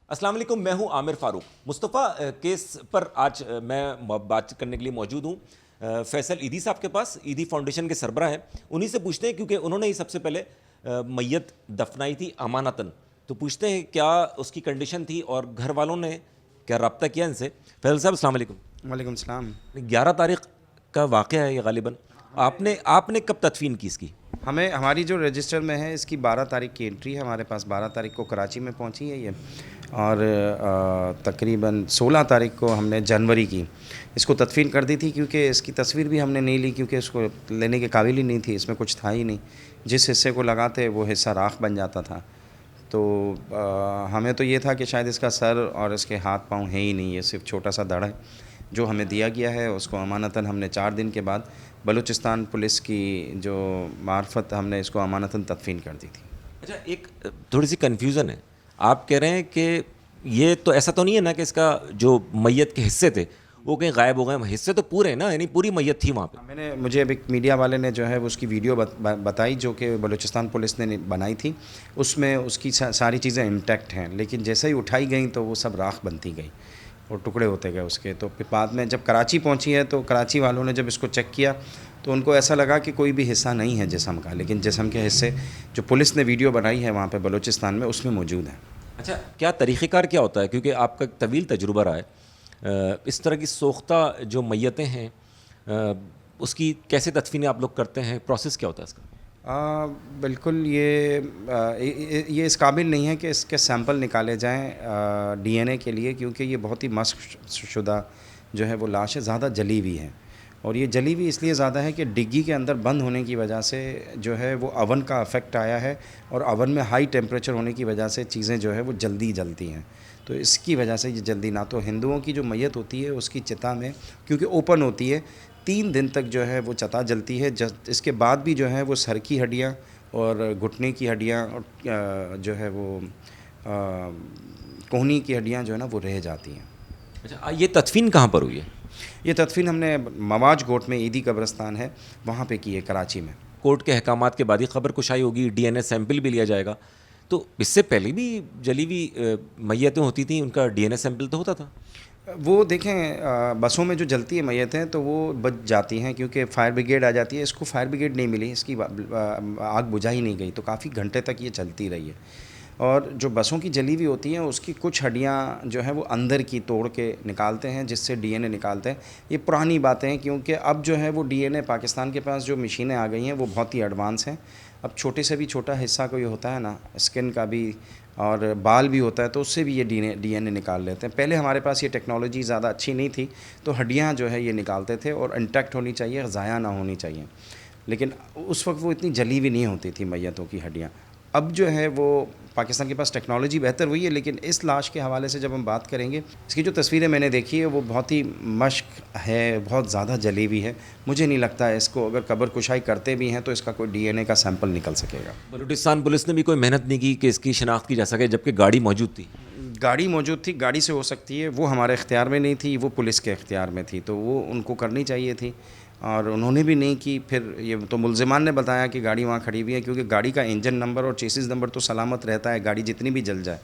السلام علیکم، میں ہوں عامر فاروق۔ مصطفیٰ کیس پر آج میں بات کرنے کے لیے موجود ہوں فیصل ایدھی صاحب کے پاس۔ ایدھی فاؤنڈیشن کے سربراہ ہیں، انہی سے پوچھتے ہیں کیونکہ انہوں نے ہی سب سے پہلے میت دفنائی تھی امانتاً، تو پوچھتے ہیں کیا اس کی کنڈیشن تھی اور گھر والوں نے کیا رابطہ کیا ان سے۔ فیصل صاحب السلام علیکم۔ وعلیکم السلام۔ 11 تاریخ کا واقعہ ہے یہ غالباً، آپ نے کب تدفین کی اس کی؟ ہماری جو رجسٹر میں ہے اس کی 12 تاریخ کی انٹری ہے ہمارے پاس، 12 تاریخ کو کراچی میں پہنچی ہے یہ، اور تقریباً 16 تاریخ کو ہم نے جنوری کی اس کو تدفین کر دی تھی، کیونکہ اس کی تصویر بھی ہم نے نہیں لی کیونکہ اس کو لینے کے قابل ہی نہیں تھی، اس میں کچھ تھا ہی نہیں، جس حصے کو لگاتے وہ حصہ راکھ بن جاتا تھا۔ تو ہمیں تو یہ تھا کہ شاید اس کا سر اور اس کے ہاتھ پاؤں ہے ہی نہیں، یہ صرف چھوٹا سا دڑ ہے جو ہمیں دیا گیا ہے۔ اس کو امانتاً ہم نے 4 دن کے بعد بلوچستان پولیس کی جو معرفت ہم نے اس کو امانتاً تدفین کر دی تھی۔ اچھا، ایک تھوڑی سی کنفیوژن ہے، آپ کہہ رہے ہیں کہ یہ تو ایسا تو نہیں ہے نا کہ اس کا جو میت کے حصے تھے وہ کہیں غائب ہو گئے؟ حصے تو پورے ہیں نا، یعنی پوری میت تھی وہاں پہ۔ مجھے اب ایک میڈیا والے نے جو ہے اس کی ویڈیو بتائی جو کہ بلوچستان پولیس نے بنائی تھی، اس میں اس کی ساری چیزیں انٹیکٹ ہیں، لیکن جیسے ہی اٹھائی گئیں تو وہ سب راکھ بنتی گئی اور ٹکڑے ہوتے گئے اس کے۔ تو پھر بعد میں جب کراچی پہنچی ہے تو کراچی والوں نے جب اس کو چیک کیا تو ان کو ایسا لگا کہ کوئی بھی حصہ نہیں ہے جسم کا، لیکن جسم کے حصے جو پولیس نے ویڈیو بنائی ہے وہاں پہ بلوچستان میں اس میں موجود ہیں۔ اچھا، کیا طریقہ کار کیا ہوتا ہے؟ کیونکہ آپ کا ایک طویل تجربہ رہا ہے، اس طرح کی سوختہ جو میتیں ہیں اس کی کیسے تدفین آپ لوگ کرتے ہیں؟ پروسیس کیا ہوتا ہے اس کا؟ بالکل یہ اس قابل نہیں ہے کہ اس کے سیمپل نکالے جائیں ڈی این اے کے لیے، کیونکہ یہ بہت ہی مسخ شدہ جو ہے وہ لاش ہے، زیادہ جلی ہوئی ہے، اور یہ جلی ہوئی اس لیے زیادہ ہے کہ ڈگی کے اندر بند ہونے کی وجہ سے جو ہے وہ اوون کا افیکٹ آیا ہے، اور اوون میں ہائی ٹیمپریچر ہونے کی وجہ سے چیزیں جو ہے وہ جلدی جلتی ہیں، تو اس کی وجہ سے یہ جلدی نہ تو ہندوؤں کی جو میت ہوتی ہے اس کی چتا میں کیونکہ اوپن ہوتی ہے 3 دن تک جو ہے وہ چتا جلتی ہے، اس کے بعد بھی جو ہے وہ سر کی ہڈیاں اور گھٹنے کی ہڈیاں اور جو ہے وہ کوہنی کی ہڈیاں جو ہے نا وہ رہ جاتی ہیں۔ اچھا، یہ تدفین کہاں پر ہوئی ہے؟ یہ تدفین ہم نے مواج گوٹ میں ایدھی قبرستان ہے وہاں پہ کی ہے، کراچی میں۔ کورٹ کے احکامات کے بعد ہی خبر کشائی ہوگی، ڈی این اے سیمپل بھی لیا جائے گا، تو اس سے پہلے بھی جلی ہوئی میتیں ہوتی تھیں، ان کا ڈی این اے سیمپل تو ہوتا تھا؟ وہ دیکھیں بسوں میں جو جلتی ہے میتیں تو وہ بچ جاتی ہیں کیونکہ فائر بریگیڈ آ جاتی ہے، اس کو فائر بریگیڈ نہیں ملی، اس کی آگ بجھائی نہیں گئی، تو کافی گھنٹے تک یہ چلتی رہی ہے۔ اور جو بسوں کی جلی ہوئی ہوتی ہیں اس کی کچھ ہڈیاں جو ہیں وہ اندر کی توڑ کے نکالتے ہیں، جس سے ڈی این اے نکالتے ہیں۔ یہ پرانی باتیں ہیں کیونکہ اب جو ہے وہ ڈی این اے پاکستان کے پاس جو مشینیں آ گئی ہیں وہ بہت ہی ایڈوانس ہیں، اب چھوٹے سے بھی چھوٹا حصہ کوئی ہوتا ہے نا، اسکن کا بھی اور بال بھی ہوتا ہے، تو اس سے بھی یہ ڈی این اے نکال لیتے ہیں۔ پہلے ہمارے پاس یہ ٹیکنالوجی زیادہ اچھی نہیں تھی، تو ہڈیاں جو ہے یہ نکالتے تھے اور انٹیکٹ ہونی چاہیے، ضائع نہ ہونی چاہیے، لیکن اس وقت وہ اتنی جلی ہوئی نہیں ہوتی تھی میتوں کی ہڈیاں۔ اب جو ہے وہ پاکستان کے پاس ٹیکنالوجی بہتر ہوئی ہے، لیکن اس لاش کے حوالے سے جب ہم بات کریں گے، اس کی جو تصویریں میں نے دیکھی ہے وہ بہت ہی مشق ہے، بہت زیادہ جلی ہوئی ہے، مجھے نہیں لگتا ہے اس کو اگر قبر کشائی کرتے بھی ہیں تو اس کا کوئی ڈی این اے کا سیمپل نکل سکے گا۔ بلوچستان پولیس نے بھی کوئی محنت نہیں کی کہ اس کی شناخت کی جا سکے، جبکہ گاڑی موجود تھی؟ گاڑی موجود تھی، گاڑی سے ہو سکتی ہے، وہ ہمارے اختیار میں نہیں تھی، وہ پولیس کے اختیار میں تھی، تو وہ ان کو کرنی چاہیے تھی اور انہوں نے بھی نہیں کی۔ پھر یہ تو ملزمان نے بتایا کہ گاڑی وہاں کھڑی ہوئی ہے، کیونکہ گاڑی کا انجن نمبر اور چیسز نمبر تو سلامت رہتا ہے، گاڑی جتنی بھی جل جائے،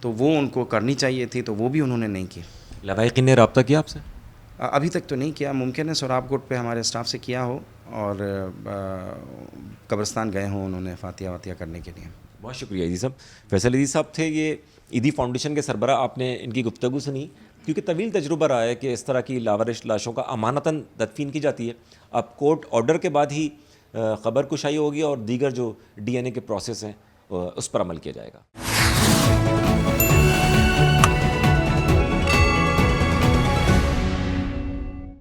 تو وہ ان کو کرنی چاہیے تھی، تو وہ بھی انہوں نے نہیں کی۔ لوائقین نے رابطہ کیا آپ سے؟ ابھی تک تو نہیں کیا، ممکن ہے سوراب کوٹ پہ ہمارے اسٹاف سے کیا ہو اور قبرستان گئے ہوں انہوں نے فاتحہ واتحہ کرنے کے لیے۔ بہت شکریہ ایدھی صاحب۔ فیصل ایدھی صاحب تھے یہ ایدھی فاؤنڈیشن کے سربراہ، آپ نے ان کی گفتگو سنی، کیونکہ طویل تجربہ رہا ہے کہ اس طرح کی لاوارث لاشوں کا امانتاً تدفین کی جاتی ہے۔ اب کورٹ آرڈر کے بعد ہی خبر کشائی ہوگی اور دیگر جو ڈی این اے کے پروسیس ہیں اس پر عمل کیا جائے گا۔